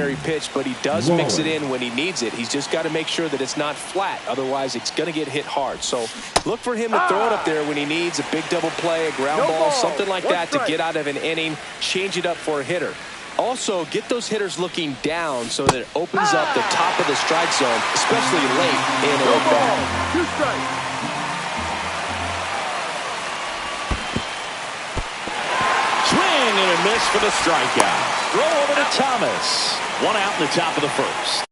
primary pitch, but he does mix it in when he needs it. He's just got to make sure that it's not flat. Otherwise, it's going to get hit hard. So look for him to throw it up there when he needs a big double play, a ground ball, something like that to get out of an inning, change it up for a hitter. Also, get those hitters looking down so that it opens up the top of the strike zone, especially late in an at-bat. 2 strikes. Swing and a miss for the strikeout. Throw over to Thomas. 1 out in the top of the first.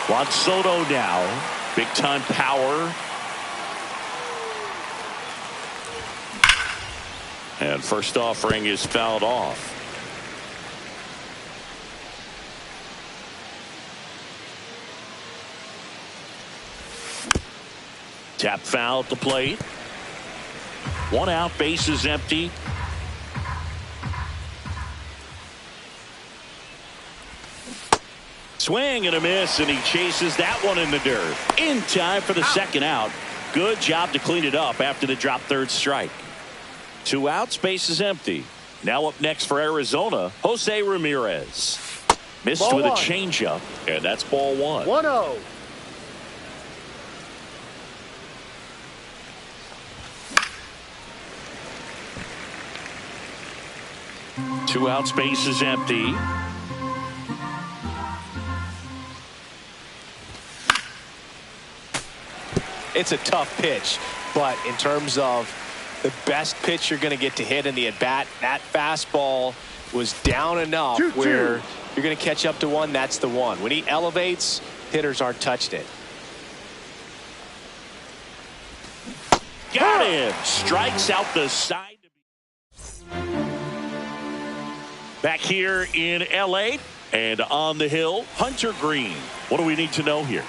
Juan Soto now. Big time power. And first offering is fouled off. Tap foul at the plate. 1 out, base is empty. Swing and a miss, and he chases that one in the dirt. In time for the second out. Good job to clean it up after the drop third strike. 2 outs, base is empty. Now up next for Arizona, Jose Ramirez. Missed Ball with a 1. changeup, and that's ball 1. 1-0. Two outs, base is empty. It's a tough pitch, but in terms of the best pitch you're going to get to hit in the at-bat, that fastball was down enough 2-2. where you're going to catch up to one. That's the one. When he elevates, hitters aren't touching it. Got him. Strikes out the side. Back here in L.A. and on the hill, Hunter Green. What do we need to know here?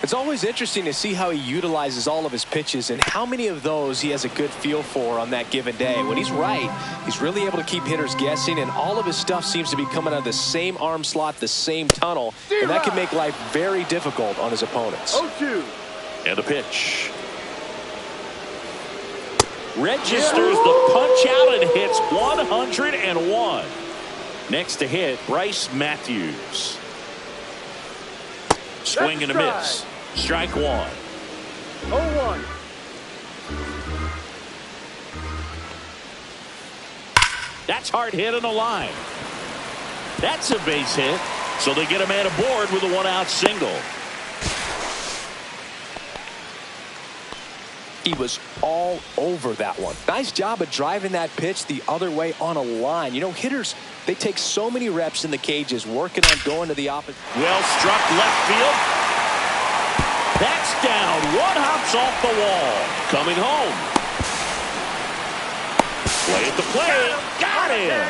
It's always interesting to see how he utilizes all of his pitches and how many of those he has a good feel for on that given day. When he's right, he's really able to keep hitters guessing, and all of his stuff seems to be coming out of the same arm slot, the same tunnel, and that can make life very difficult on his opponents. 0-2. And a pitch. Registers the punch out and hits 101. Next to hit, Bryce Matthews. Swing and a miss. Strike 1. 0-1. That's hard hit on the line. That's a base hit. So they get a man aboard with a 1 out single. He was all over that one. Nice job of driving that pitch the other way on a line. You know, hitters, they take so many reps in the cages working on going to the opposite. Well struck left field. That's down. 1 hops off the wall. Coming home. Play at the plate. Got him.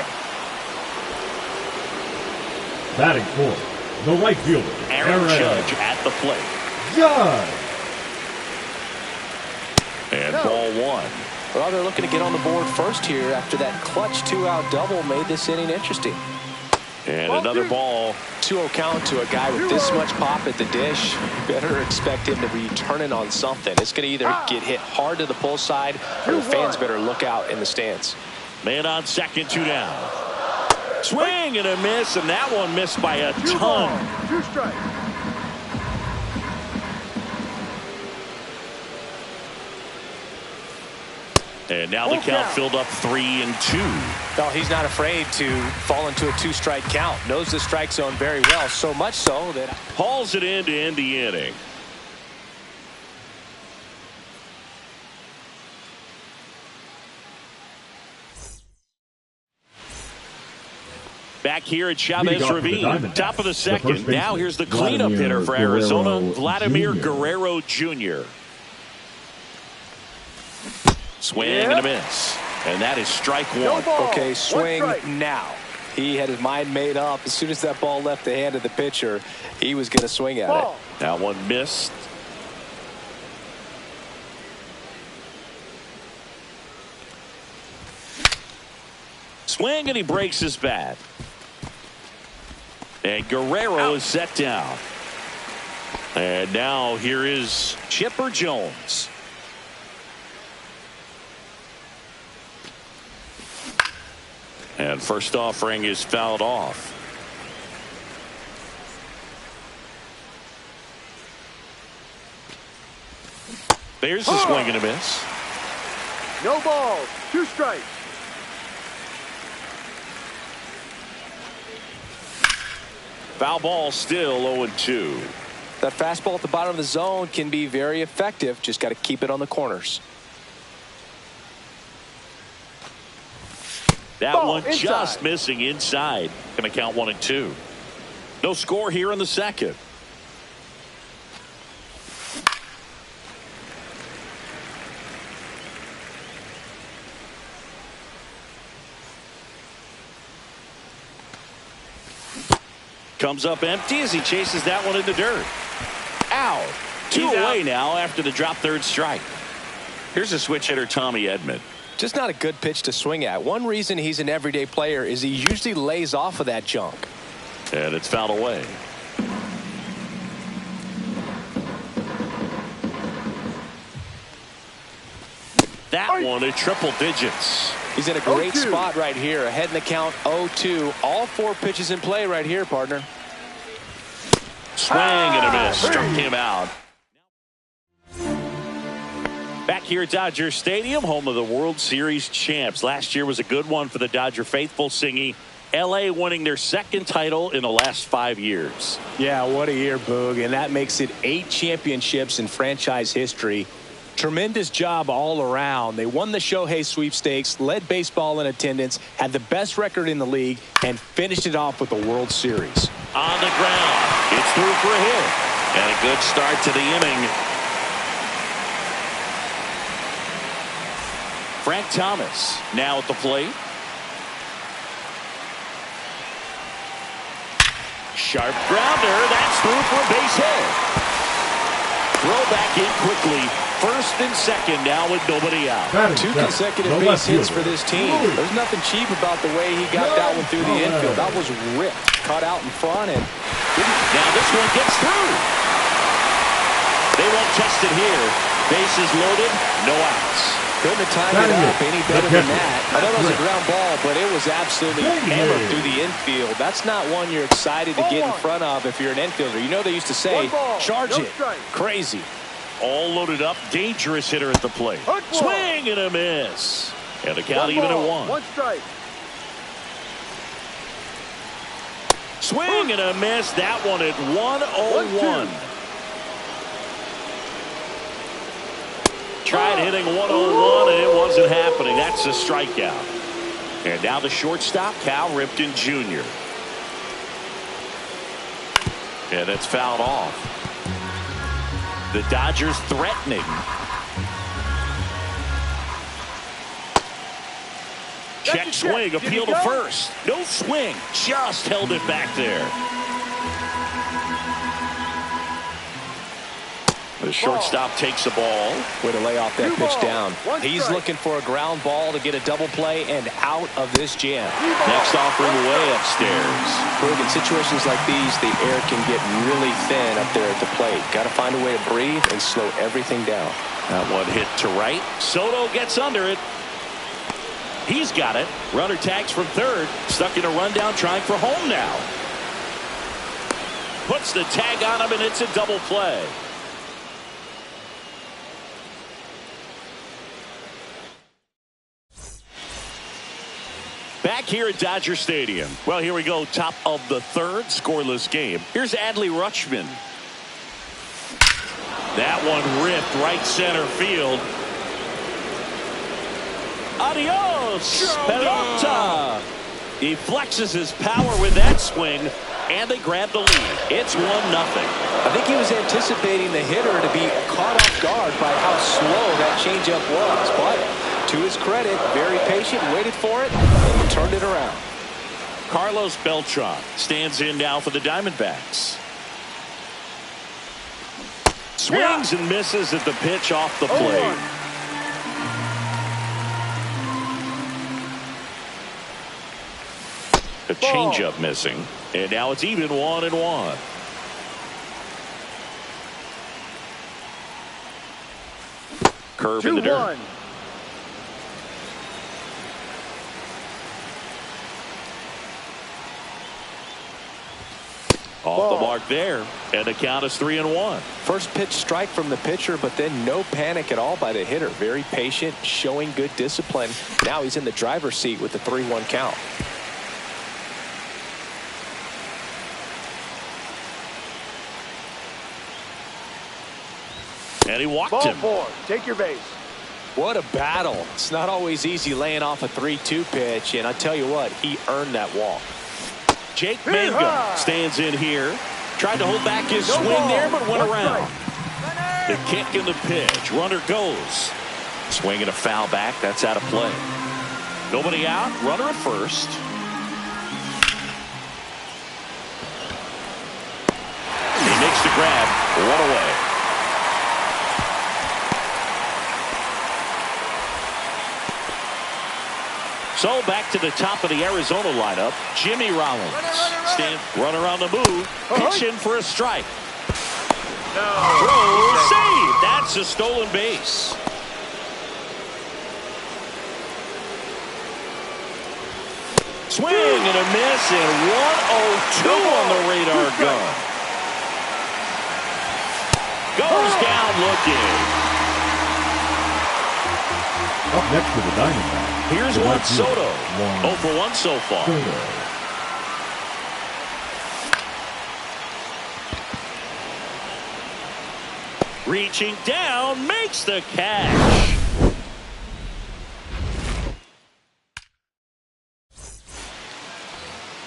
Batting for the right fielder, Aaron Judge at the plate. Judge. And ball 1. Well, they're looking to get on the board first here after that clutch 2-out double made this inning interesting. And another ball. 2-0 count to a guy with this much pop at the dish. Better expect him to be turning on something. It's going to either get hit hard to the pull side, or the fans better look out in the stands. Man on second, 2 down. Swing and a miss, and that one missed by a ton. 2 strikes. And now the count filled up 3-2. No, he's not afraid to fall into a 2-strike count. Knows the strike zone very well, so much so that Hauls it in to end the inning. Back here at Chavez Ravine, top of the second. Now here's the cleanup hitter for Arizona, Vladimir Guerrero Jr. Swing and a miss. And that is strike 1. Okay, swing now. He had his mind made up. As soon as that ball left the hand of the pitcher, he was going to swing at it. That one missed. Swing, and he breaks his bat. And Guerrero is set down. And now here is Chipper Jones. And first offering is fouled off. There's the swing and a miss. No balls. 2 strikes. Foul ball still 0-2. That fastball at the bottom of the zone can be very effective. Just got to keep it on the corners. That Ball one inside. just missing inside. Going to count 1-2. No score here in the second. Comes up empty as he chases that one in the dirt. Out. 2 away now after the drop third strike. Here's a switch hitter, Tommy Edman. Just not a good pitch to swing at. One reason he's an everyday player is he usually lays off of that junk. And it's fouled away. That one at triple digits. He's in a great 0-2. spot right here. Ahead in the count 0-2. All 4 pitches in play right here, partner. Swing and a miss. Struck him out. Back here at Dodger Stadium, home of the World Series champs. Last year was a good one for the Dodger faithful, Singy. L.A. winning their 2nd title in the last 5 years. Yeah, what a year, Boog. And that makes it 8 championships in franchise history. Tremendous job all around. They won the Shohei sweepstakes, led baseball in attendance, had the best record in the league, and finished it off with the World Series. On the ground. It's through for a hit. And a good start to the inning. Frank Thomas now at the plate. Sharp grounder. That's through for a base hit. Throw back in quickly. First and second now with nobody out. 2 consecutive base hits for this team. There's nothing cheap about the way he got that one through the infield. That was ripped. Cut out in front and now this one gets through. They won't test it here. Bases loaded. No outs. couldn't have timed it up any better than that. I know it was a ground ball, but it was absolutely hammered through the infield. That's not one you're excited to get in front of if you're an infielder. You know they used to say, charge it. Crazy. All loaded up. Dangerous hitter at the plate. Swing and a miss. And the count even at 1. 1 strike. Swing and a miss. That one at 1-0-1. Tried hitting 101 and it wasn't happening. That's a strikeout. And now the shortstop, Cal Ripken Jr. And it's fouled off. The Dodgers threatening. Check swing, appeal to first. No swing, just held it back there. The shortstop takes the ball. Way to lay off that pitch down. He's looking for a ground ball to get a double play and out of this jam. Next offering way upstairs. In situations like these, the air can get really thin up there at the plate. Got to find a way to breathe and slow everything down. That one hit to right. Soto gets under it. He's got it. Runner tags from third. Stuck in a rundown, trying for home now. Puts the tag on him, and it's a double play. Back here at Dodger Stadium. Well, here we go. Top of the third, scoreless game. Here's Adley Rutschman. That one ripped right center field. Adios, Peralta. He flexes his power with that swing, and they grab the lead. It's 1-0. I think he was anticipating the hitter to be caught off guard by how slow that changeup was, but to his credit, very patient, waited for it, and turned it around. Carlos Beltran stands in now for the Diamondbacks. Swings and misses at the pitch off the plate. The changeup missing, and now it's even 1-1. Curve in the dirt. 2-1. Off the mark there, and the count is 3-1. First pitch strike from the pitcher, but then no panic at all by the hitter. Very patient, showing good discipline. Now he's in the driver's seat with the 3-1 count. And he walked Ball him. 4. Take your base. What a battle. It's not always easy laying off a 3-2 pitch, and I tell you what, he earned that walk. Jake Mangum stands in here. Tried to hold back his swing there, but went around. The kick and the pitch. Runner goes. Swing and a foul back. That's out of play. Nobody out. Runner at first. He makes the grab. One away. So back to the top of the Arizona lineup, Jimmy Rollins. Runner on the move, pitching for a strike. Throw, save. That's a stolen base. Swing and a miss, and 1-0-2 on the radar gun. Goes down looking. Up next to the Diamondbacks. Here's Juan Soto. 0 for 1 so far. Reaching down, makes the catch.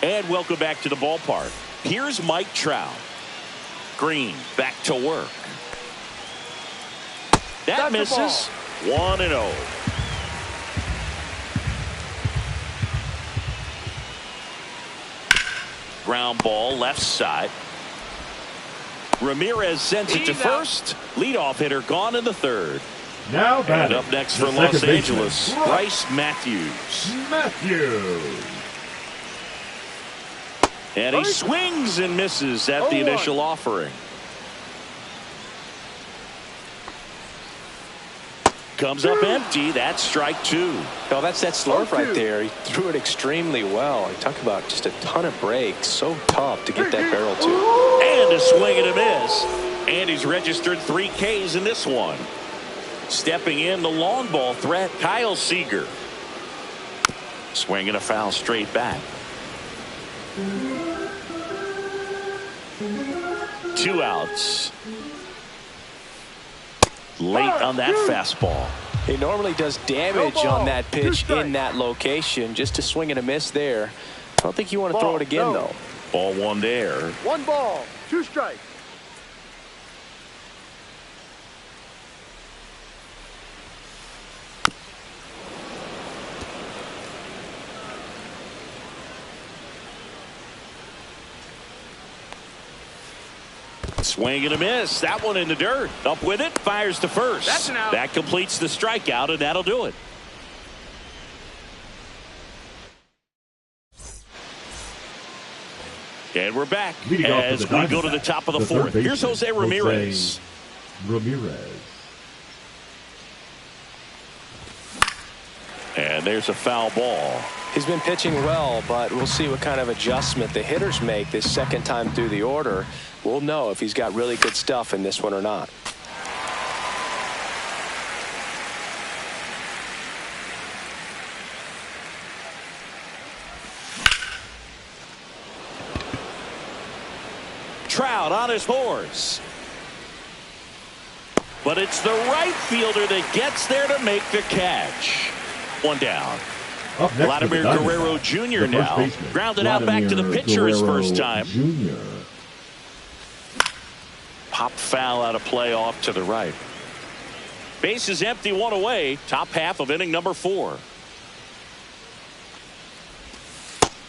And welcome back to the ballpark. Here's Mike Trout. Green back to work. That misses. 1-0. Ground ball left side. Ramirez sends it to first. Leadoff hitter gone in the third. Now batting. And up next for Los Angeles, Bryce Matthews. And he swings and misses at the initial offering. Comes up empty. That's strike 2. No, that's that slurve right there. He threw it extremely well. You talk about just a ton of breaks. So tough to get that barrel to. And a swing and a miss. And he's registered 3 Ks in this one. Stepping in the long ball threat, Kyle Seager. Swing and a foul straight back. 2 outs. Late on that fastball. He normally does damage on that pitch in that location. Just a swing and a miss there. I don't think you want to throw it again, though. Ball 1 there. 1 ball, 2 strikes. Swing and a miss. That one in the dirt. Up with it. Fires to first. That's an out. That completes the strikeout, and that'll do it. And we're back as we go to the top of the 4th. Here's Jose Ramirez. And there's a foul ball. He's been pitching well, but we'll see what kind of adjustment the hitters make this second time through the order. We'll know if he's got really good stuff in this one or not. Trout on his horse. But it's the right fielder that gets there to make the catch. 1 down. Vladimir Guerrero Jr. now. Grounded out back to the pitcher his first time. Pop foul out of play off to the right. Base is empty, 1 away. Top half of inning number 4.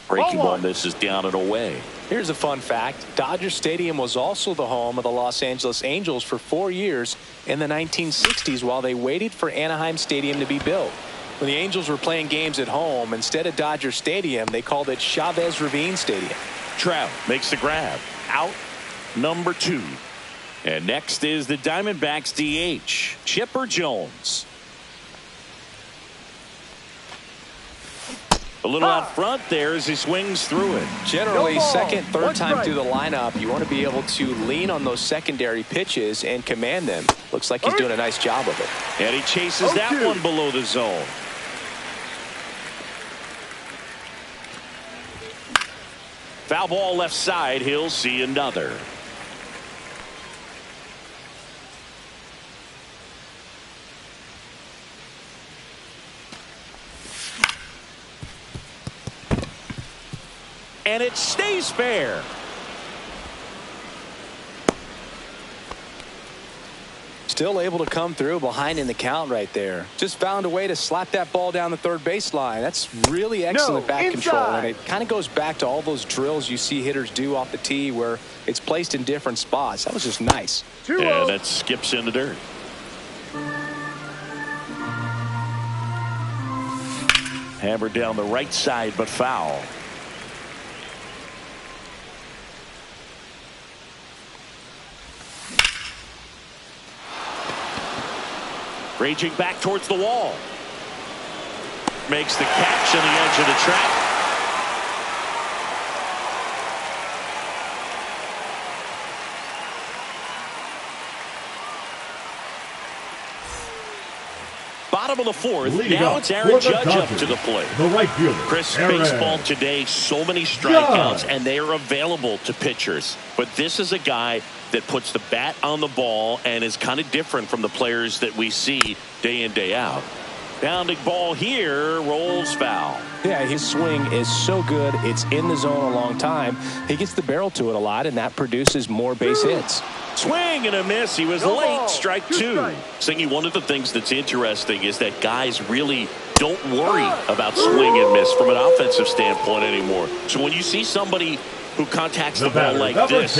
Breaking ball misses down and away. Here's a fun fact. Dodger Stadium was also the home of the Los Angeles Angels for 4 years in the 1960s while they waited for Anaheim Stadium to be built. When the Angels were playing games at home, instead of Dodger Stadium, they called it Chavez Ravine Stadium. Trout makes the grab. Out number 2. And next is the Diamondbacks DH, Chipper Jones. A little out front there as he swings through it. Generally, second, third time through the lineup, you want to be able to lean on those secondary pitches and command them. Looks like he's doing a nice job of it. And he chases that one below the zone. Foul ball left side. He'll see another. And it stays fair. Still able to come through behind in the count right there. Just found a way to slap that ball down the third baseline. That's really excellent back control. And it kind of goes back to all those drills you see hitters do off the tee where it's placed in different spots. That was just nice. And that skips in the dirt. Hammered down the right side, but foul. Raging back towards the wall. Makes the catch on the edge of the track. Bottom of the fourth. Now it's Aaron Judge up to the plate. The right fielder, Chris, Aaron. baseball today, so many strikeouts, and they are available to pitchers. But this is a guy that puts the bat on the ball and is kind of different from the players that we see day in, day out. Bounding ball here, rolls foul. Yeah, his swing is so good. It's in the zone a long time. He gets the barrel to it a lot, and that produces more base hits. Swing and a miss. He was late. Strike two. Singy, one of the things that's interesting is that guys really don't worry about swing and miss from an offensive standpoint anymore. So when you see somebody who contacts the ball like this,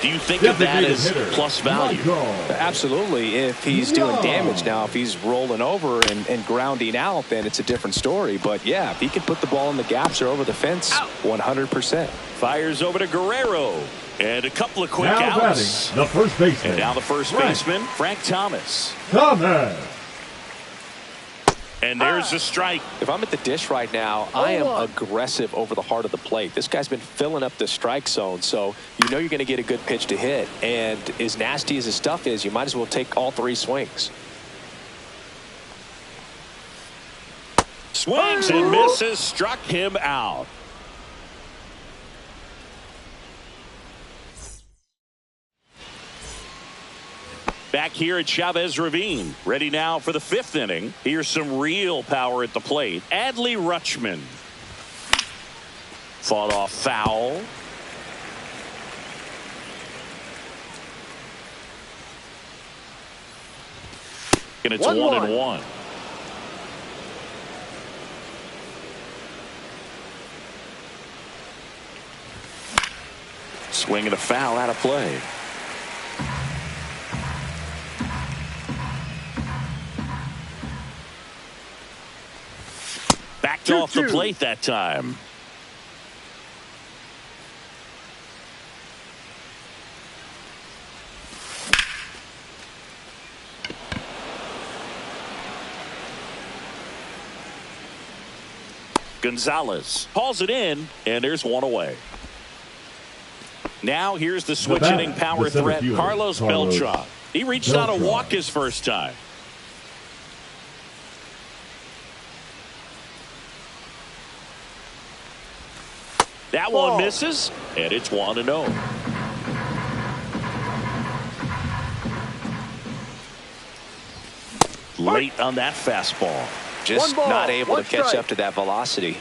do you think of that as plus value? Absolutely. If he's doing damage now, if he's rolling over and grounding out, then it's a different story. But yeah, if he can put the ball in the gaps or over the fence, 100%. Fires over to Guerrero. And a couple of quick now outs. Batting, the first baseman. And now the first baseman, Frank Thomas. And there's a strike. If I'm at the dish right now, I am aggressive over the heart of the plate. This guy's been filling up the strike zone, so you know you're going to get a good pitch to hit. And as nasty as his stuff is, you might as well take all three swings. Swings and misses, struck him out. Back here at Chavez Ravine, ready now for the fifth inning. Here's some real power at the plate. Adley Rutschman. Fought off foul. And it's 1-1. Swing and a foul out of play. Backed off the plate that time. Gonzalez hauls it in, and there's one away. Now here's the switch hitting power threat, Carlos Beltran. He reached out a walk his first time. That one misses, and it's 1-0. Late on that fastball. Just not able to catch up to that velocity.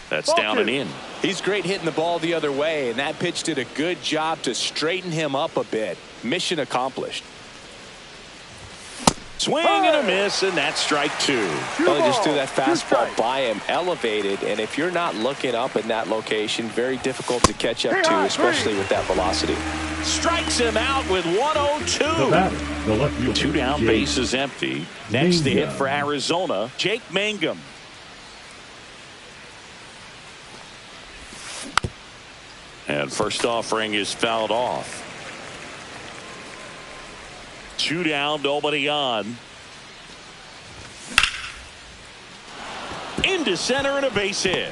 That's down and in. He's great hitting the ball the other way, and that pitch did a good job to straighten him up a bit. Mission accomplished. Swing and a miss, and that's strike two. Well, he just threw that fastball by him, elevated, and if you're not looking up in that location, very difficult to catch up to, especially with that velocity. Strikes him out with 102. The batter, the left fielder, two down, base is empty. Next to hit for Arizona, Jake Mangum. And first offering is fouled off. 2 down, nobody on. Into center and a base hit.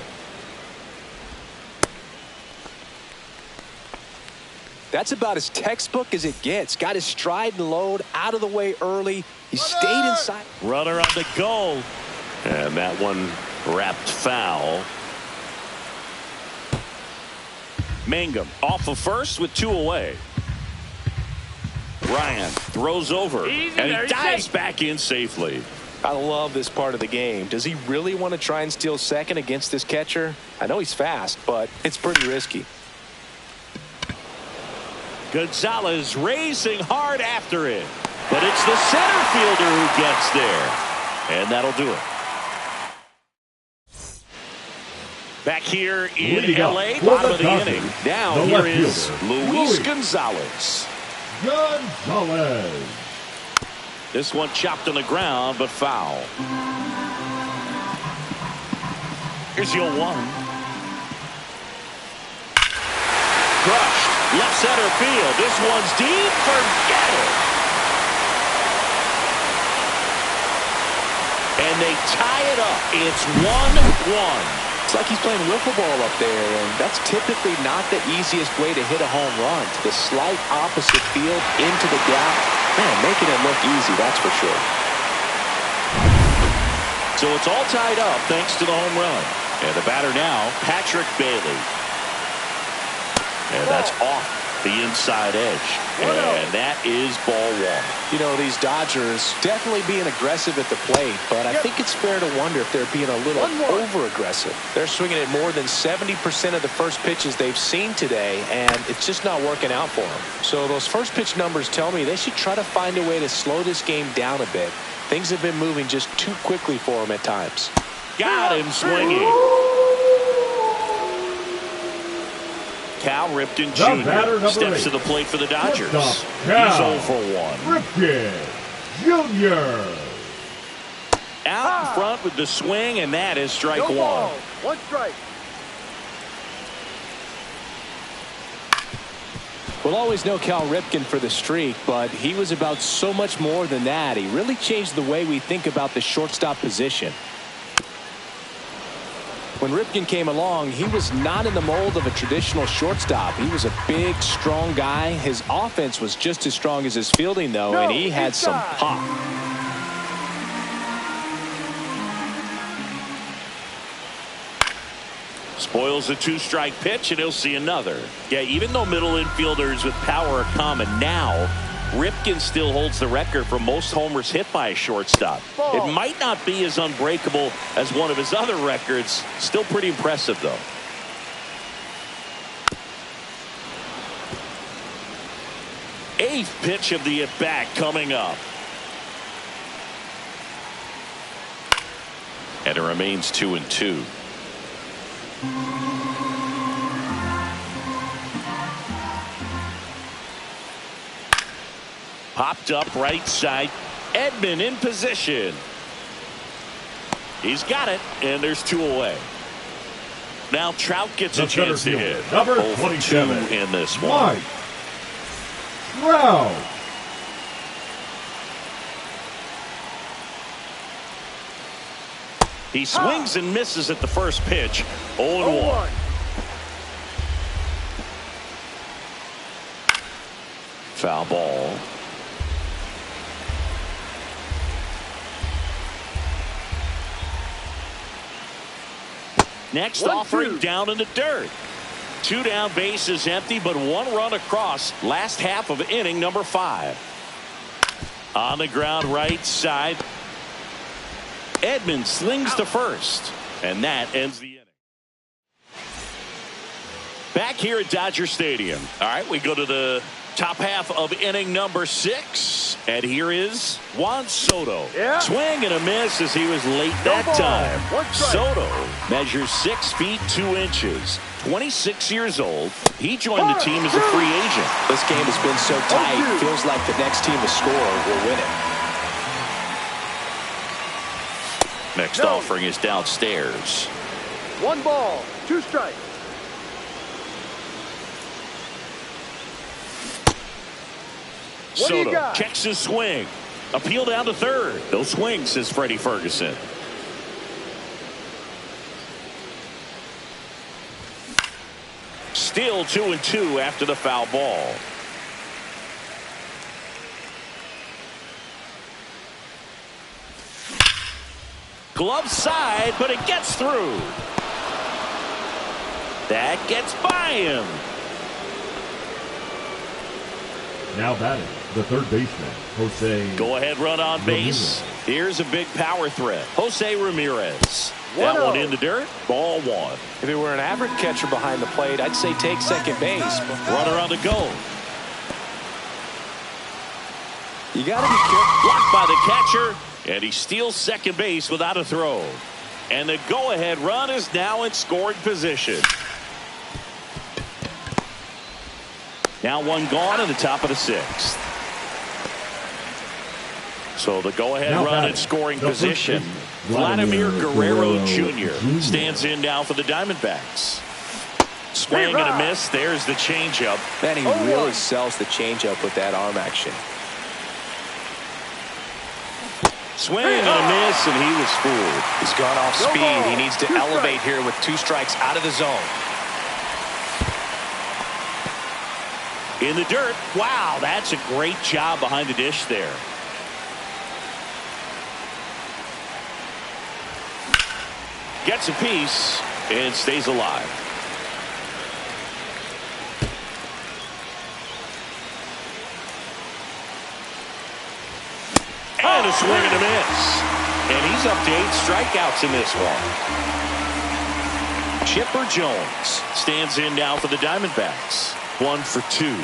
That's about as textbook as it gets. Got his stride and load out of the way early. He stayed inside. Runner on the goal. And that one wrapped foul. Mangum off of first with 2 away. Ryan throws over. And he dives back in safely. I love this part of the game. Does he really want to try and steal second against this catcher? I know he's fast, but it's pretty risky. Gonzalez racing hard after it. But it's the center fielder who gets there. And that'll do it. Back here in L.A., bottom of the inning. Now here is Luis Gonzalez. This one chopped on the ground, but foul. Here's the 0-1. Crushed. Left center field. This one's deep. Forget it. And they tie it up. It's 1-1. It's like he's playing wiffle ball up there, and that's typically not the easiest way to hit a home run. To the slight opposite field, into the gap. Man, making it look easy, that's for sure. So it's all tied up thanks to the home run. And the batter now, Patrick Bailey. And that's off the inside edge. And that is ball 1. You know, these Dodgers definitely being aggressive at the plate, but I think it's fair to wonder if they're being a little over-aggressive. They're swinging at more than 70% of the first pitches they've seen today, and it's just not working out for them. So those first pitch numbers tell me they should try to find a way to slow this game down a bit. Things have been moving just too quickly for them at times. Got him swinging. Cal Ripken Jr. steps to the plate for the Dodgers. He's 0 for 1. Ripken Jr. Out in front with the swing, and that is strike 1. 1 strike. We'll always know Cal Ripken for the streak, but he was about so much more than that. He really changed the way we think about the shortstop position. When Ripken came along, he was not in the mold of a traditional shortstop. He was a big, strong guy. His offense was just as strong as his fielding, though, and he had some pop. Spoils a 2-strike pitch, and he'll see another. Yeah, even though middle infielders with power are common now, Ripken still holds the record for most homers hit by a shortstop. It might not be as unbreakable as one of his other records. Still pretty impressive, though. Eighth pitch of the at-bat coming up. And it remains 2-2. Popped up right side. Edman in position. He's got it, and there's 2 away. Now Trout gets a chance to hit. Number 27 in this one. Trout. He swings and misses at the first pitch. 0-1. Foul ball. Next offering down in the dirt. 2 down, base is empty, but 1 run across. Last half of inning number 5. On the ground right side. Edman slings to first, and that ends the inning. Back here at Dodger Stadium. All right, we go to the top half of inning number 6, and here is Juan Soto. Swing and a miss as he was late that time. Soto measures 6 feet 2 inches. 26 years old. He joined the team as a free agent. This game has been so tight. Feels like the next team to score will win it. Next offering is downstairs. 1 ball, 2 strikes. What do you Soto got? checks his swing. Appeal down to third. No swing, says Freddie Ferguson. Still 2-2 after the foul ball. Glove side, but it gets through. That gets by him. Now batting, the third baseman, Jose. Go ahead run on base. Here's a big power threat. Jose Ramirez. That one in the dirt. Ball one. If it were an average catcher behind the plate, I'd say take second base. Runner on the go. You got to be careful. Blocked by the catcher. And he steals second base without a throw. And the go-ahead run is now in scoring position. Now one gone in the top of the sixth. So the go-ahead run in scoring position. Vladimir Guerrero Jr. stands in now for the Diamondbacks. Swing and a miss. There's the changeup. Man, he really sells the changeup with that arm action. Swing and a miss, and he was fooled. He's gone off speed. He needs to elevate here with 2 strikes out of the zone. In the dirt. Wow, that's a great job behind the dish there. Gets a piece and stays alive. And a swing and a miss. And he's up to 8 strikeouts in this one. Chipper Jones stands in now for the Diamondbacks. 1 for 2.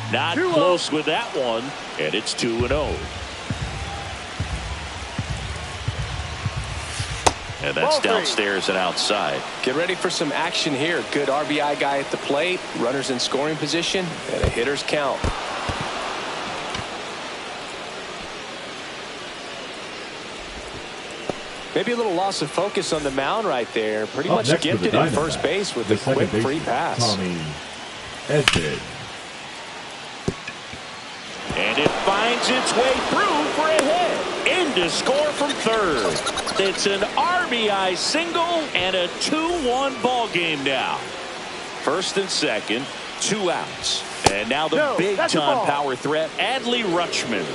Not close with that one, and it's 2-0. And that's downstairs and outside. Get ready for some action here. Good RBI guy at the plate, runners in scoring position, and a hitter's count. Maybe a little loss of focus on the mound right there. Pretty much gifted at first base with a quick free pass. Tommy Edman. And it finds its way through for a hit. In to score from third. It's an RBI single and a 2-1 ball game now. First and second, 2 outs. And now the big-time power threat, Adley Rutschman.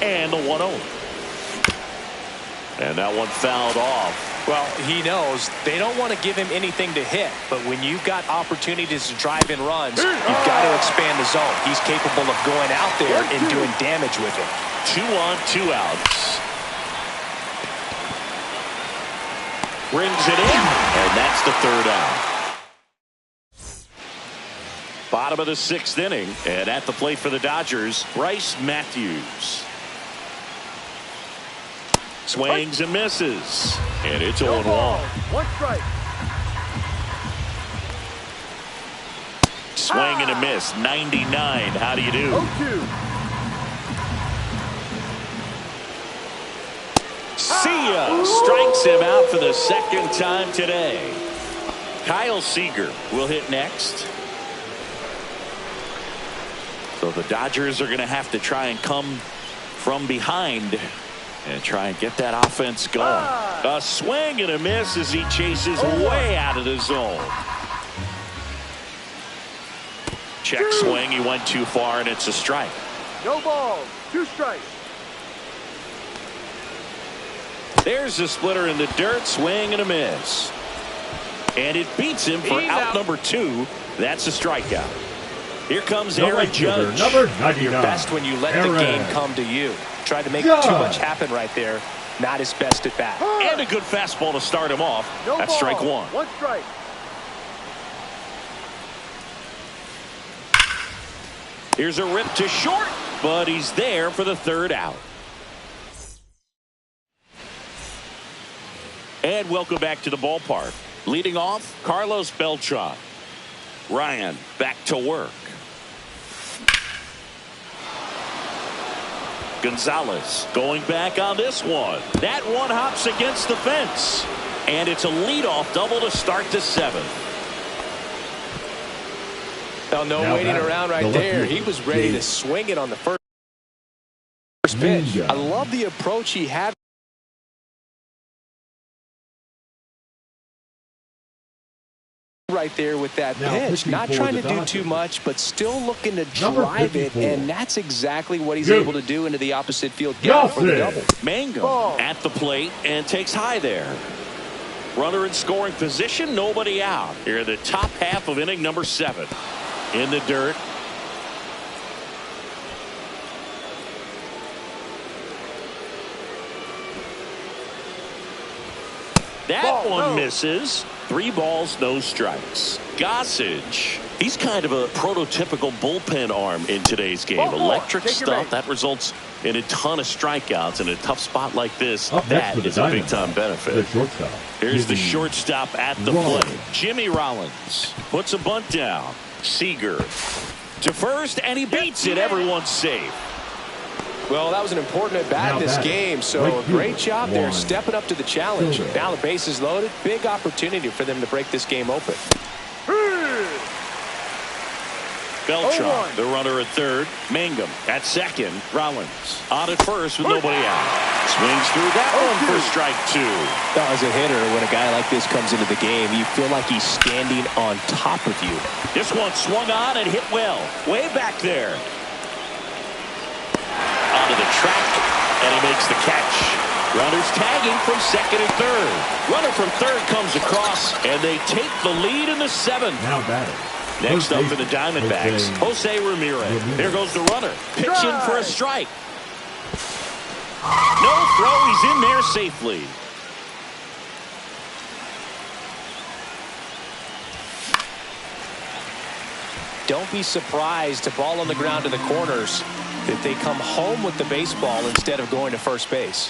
And the 1-0. And that one fouled off. Well, he knows they don't want to give him anything to hit, but when you've got opportunities to drive in runs, you've got to expand the zone. He's capable of going out there and doing damage with it. 2 on, 2 outs. Brings it in, and that's the third out. Bottom of the 6th inning, and at the plate for the Dodgers, Bryce Matthews. Swings and misses. And it's 0-1. 1 strike. Swing and a miss. 99. How do you do? 0-2. See ya. Strikes him out for the 2nd time today. Kyle Seager will hit next. So the Dodgers are going to have to try and come from behind and try and get that offense going. A swing and a miss as he chases way out of the zone. Check swing. He went too far, and it's a strike. No balls. 2 strikes. There's a splitter in the dirt. Swing and a miss. And it beats him for out number 2. That's a strikeout. Here comes Aaron Judge. Number 99. You're best when you let the game come to you. Tried to make too much happen right there. Not his best at bat. And a good fastball to start him off. That's strike 1. 1 strike. Here's a rip to short, but he's there for the 3rd out. And welcome back to the ballpark. Leading off, Carlos Beltran. Ryan back to work. Gonzalez going back on this one. That one hops against the fence. And it's a leadoff double to start the 7th. Well, no waiting around right there. He was ready to swing it on the first pitch. I love the approach he had right there with that pitch. Not trying to do too much, but still looking to drive it, and that's exactly what he's able to do into the opposite field gap for the double. Mangum at the plate and takes high there. Runner in scoring position, nobody out. Here in the top half of inning number 7. In the dirt. That one misses. 3 balls, no strikes. Gossage. He's kind of a prototypical bullpen arm in today's game. Electric stuff that results in a ton of strikeouts in a tough spot like this. That is a big-time benefit. Here's the shortstop at the plate. Jimmy Rollins puts a bunt down. Seager to first, and he beats it. Everyone's safe. Well, that was an important at-bat this game, so a great job there stepping up to the challenge. Now the base is loaded. Big opportunity for them to break this game open. Beltran, the runner at third. Mangum at second. Rollins on at first with nobody out. Swings through that one for strike 2. Now, as a hitter, when a guy like this comes into the game, you feel like he's standing on top of you. This one swung on and hit well. Way back there. Onto the track, and he makes the catch. Runners tagging from second and third. Runner from third comes across, and they take the lead in the 7th. Now batting. Next up for the Diamondbacks, Jose Ramirez. Here goes the runner, pitching for a strike. No throw, he's in there safely. Don't be surprised, a ball on the ground to the corners, that they come home with the baseball instead of going to first base.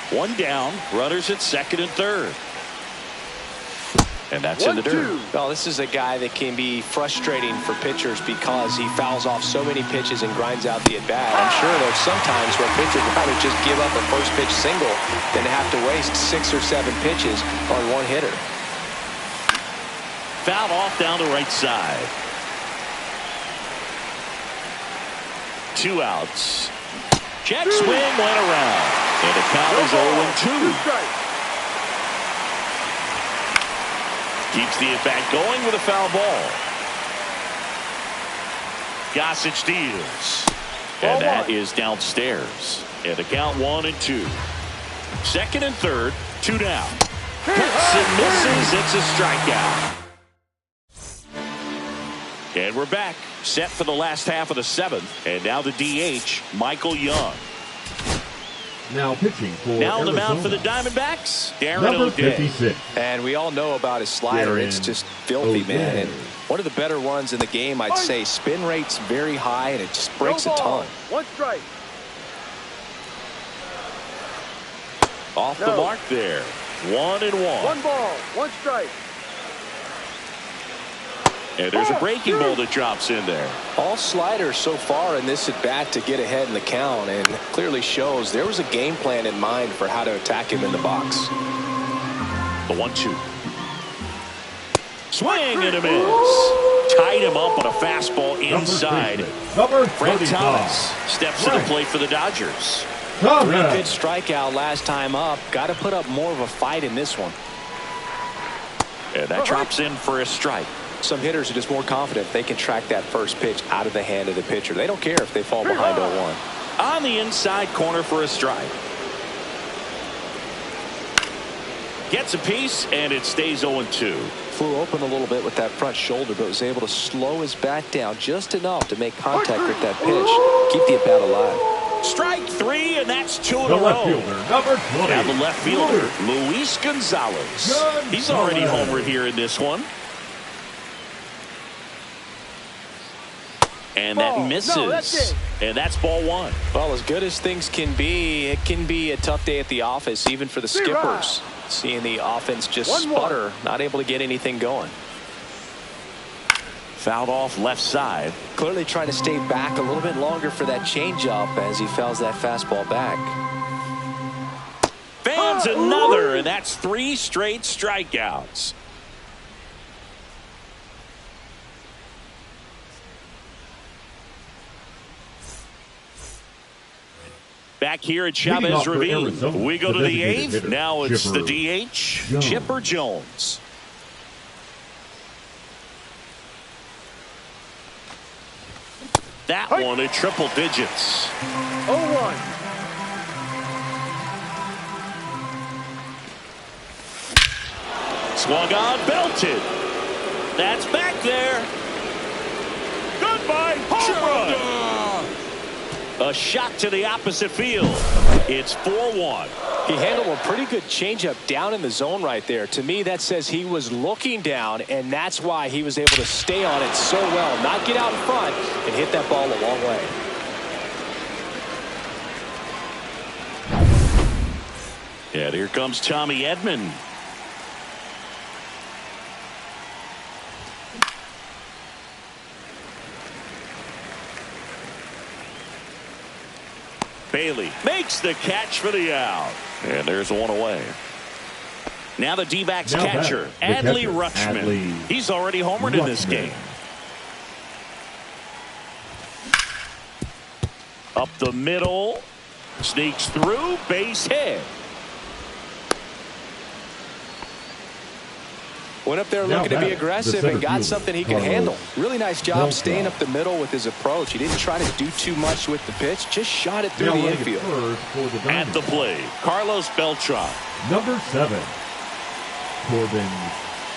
One down, runners at second and third. And that's in the dirt. Well, this is a guy that can be frustrating for pitchers because he fouls off so many pitches and grinds out the at-bat. I'm sure there's some times where pitchers would rather just give up a first pitch single than to have to waste 6 or 7 pitches on one hitter. Foul off down the right side. 2 outs. Check swing went around. And the count is 0-2. Keeps the at-bat going with a foul ball. Gossage deals. And that is downstairs. And the count 1-2. Second and third, 2 down. Hits and misses. It's a strikeout. And we're back. Set for the last half of the 7th. And now the DH, Michael Young. Now pitching for Now on the mound for the Arizona. Diamondbacks, Darren Number O'Day. 56. And we all know about his slider. Darren It's just filthy, man. O'Day. And one of the better ones in the game, I'd say. Spin rate's very high, and it just breaks a ton. 1 strike. Off the mark there. 1-1. 1 ball, 1 strike. And there's a breaking ball that drops in there. All sliders so far in this at-bat to get ahead in the count, and clearly shows there was a game plan in mind for how to attack him in the box. The 1-2. Swing and a miss. Tied him up on a fastball inside. Number Frank 35. Thomas steps to the plate for the Dodgers. 3 good strikeout last time up. Got to put up more of a fight in this one. And that drops in for a strike. Some hitters are just more confident they can track that first pitch out of the hand of the pitcher. They don't care if they fall behind 0-1. On the inside corner for a strike. Gets a piece, and it stays 0-2. Flew open a little bit with that front shoulder, but was able to slow his bat down just enough to make contact with that pitch. Keep the at-bat alive. Strike 3, and that's 2 in The a left row. fielder, number 20. Now the left fielder, Luis Gonzalez. He's already homered here in this one. And Ball. that misses. No, that's it. And that's ball one. Well, as good as things can be, it can be a tough day at the office, even for the skippers. Seeing the offense just 1-1. sputter, not able to get anything going. Fouled off left side. Clearly trying to stay back a little bit longer for that changeup as he fouls that fastball back. Fans another, and that's 3 straight strikeouts. Back here at Chavez Ravine, we go to the 8th. Now it's the DH, Chipper Jones. That one at triple digits. 0-1. Swung on, belted. That's back there. Goodbye, home run. A shot to the opposite field. It's 4-1. He handled a pretty good changeup down in the zone right there. To me, that says he was looking down, and that's why he was able to stay on it so well, not get out in front, and hit that ball a long way. And here comes Tommy Edman. Bailey makes the catch for the out. And there's one away. Now the D-backs catcher, Adley Rutschman. He's already homered in this game. Up the middle. Sneaks through. Base hit. Went up there looking to be aggressive and got something he could handle. Really nice job staying up the middle with his approach. He didn't try to do too much with the pitch, just shot it through the infield. At the plate, Carlos Beltran. Number 7, Corbin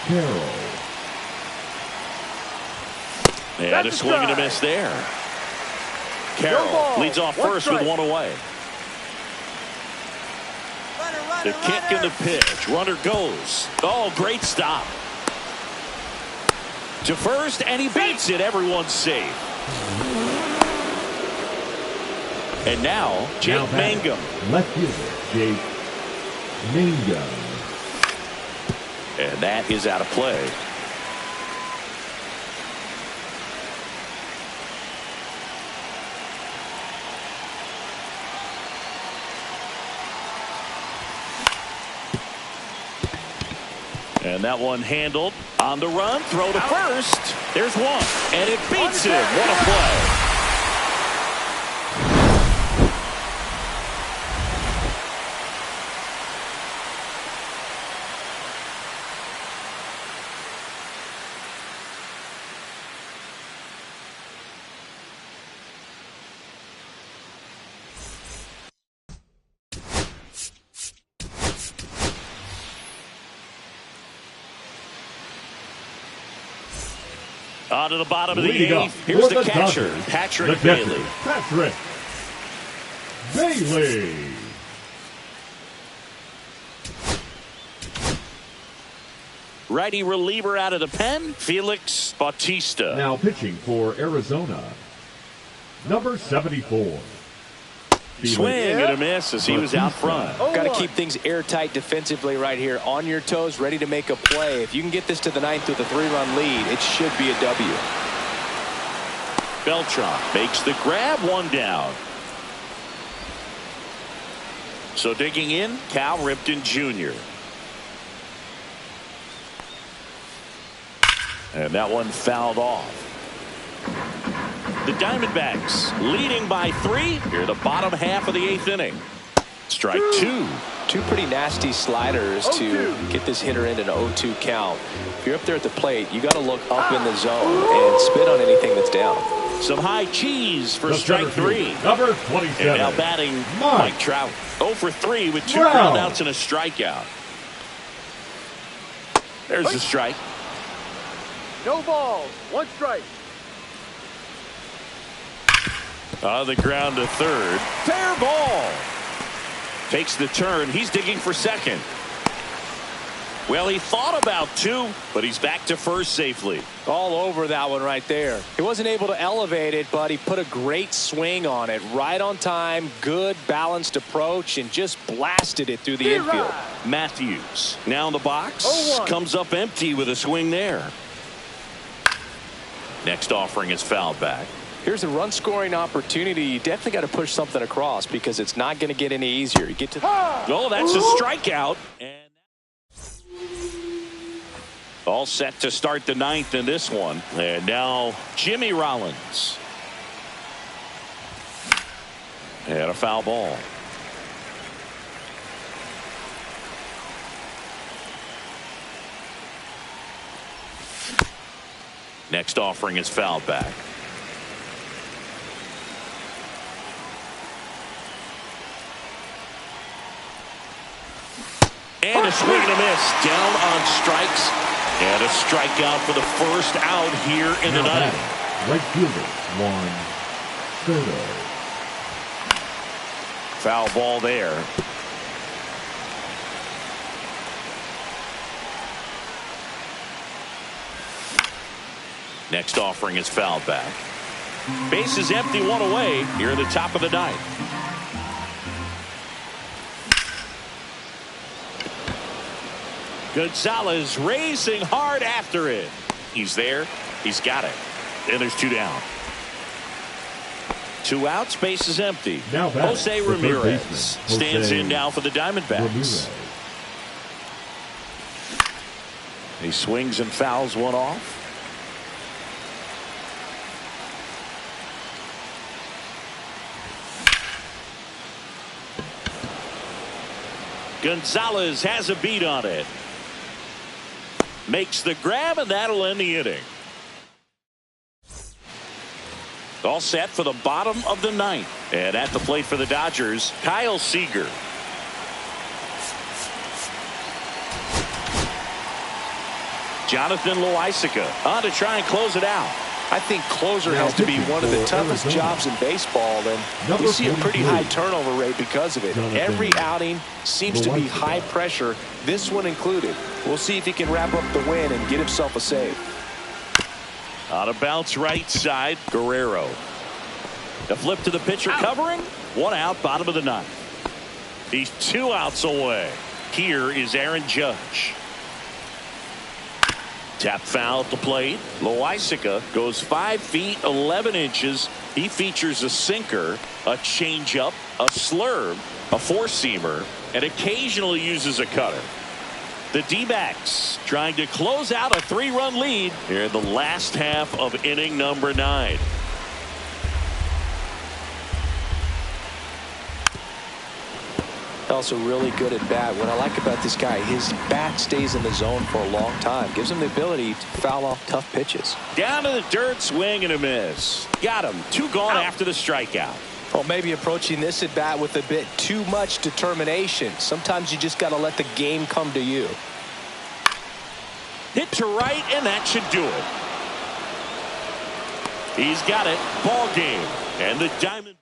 Carroll. And a swing and a miss there. Carroll leads off first with one away. The kick and the pitch. Runner goes. Oh, great stop. To first, and he beats it. Everyone's safe. And now, Jake Mangum. Left fielder, Jake Mangum. And that is out of play. And that one handled on the run. Throw to first. There's one. And it beats him. What a play. On to the bottom of the 8th. Here's the catcher, Patrick Bailey. Patrick Bailey. Righty reliever out of the pen, Felix Bautista. Now pitching for Arizona, number 74. Swing and a miss as he was out front. Got to keep things airtight defensively right here. On your toes, ready to make a play. If you can get this to the 9th with a 3-run lead, it should be a W. Beltran makes the grab, one down. So digging in, Cal Ripken Jr. And that one fouled off. The Diamondbacks leading by 3 here, the bottom half of the 8th inning. Strike 2. Two pretty nasty sliders to get this hitter in an 0-2 count. If you're up there at the plate, you got to look up in the zone and spit on anything that's down. Some high cheese for strike 3. Number 27. And now batting Mike Trout. 0 for 3 with 2 groundouts and a strikeout. There's the strike. No balls. 1 strike. On the ground to third. Fair ball. Takes the turn. He's digging for second. Well, he thought about 2, but he's back to first safely. All over that one right there. He wasn't able to elevate it, but he put a great swing on it. Right on time, good balanced approach, and just blasted it through the infield. Matthews now in the box. 0-1. Comes up empty with a swing there. Next offering is fouled back. Here's a run scoring opportunity. You definitely got to push something across because it's not going to get any easier. You get to oh, that's a strikeout. And all set to start the 9th in this one. And now Jimmy Rollins. And a foul ball. Next offering is fouled back. And a swing and a miss. Down on strikes. And a strikeout for the first out here in the 9th. Right fielder, Juan Soto. Foul ball there. Next offering is fouled back. Base is empty, 1 away here at the top of the 9th. Gonzalez racing hard after it. He's there. He's got it. And there's 2 down. 2 outs. Base is empty. Now Jose Ramirez stands in now for the Diamondbacks. He swings and fouls one off. Gonzalez has a beat on it. Makes the grab, and that'll end the inning. All set for the bottom of the 9th. And at the plate for the Dodgers, Kyle Seager. Jonathan Loaisiga on to try and close it out. I think closer has to be one of the toughest jobs in baseball, and you see a pretty high turnover rate because of it. Every outing seems to be high pressure, this one included. We'll see if he can wrap up the win and get himself a save. On a bounce right side, Guerrero. The flip to the pitcher covering. 1 out, bottom of the 9th. He's 2 outs away. Here is Aaron Judge. Tap foul at the plate. Loaisiga goes 5 feet 11 inches. He features a sinker, a changeup, a slurve, a 4-seamer, and occasionally uses a cutter. The D-backs trying to close out a 3-run lead here in the last half of inning number 9. Also really good at bat. What I like about this guy, his bat stays in the zone for a long time. Gives him the ability to foul off tough pitches. Down to the dirt, swing and a miss. Got him. 2 gone after the strikeout. Well, maybe approaching this at bat with a bit too much determination. Sometimes you just got to let the game come to you. Hit to right, and that should do it. He's got it. Ball game. And the Diamondbacks.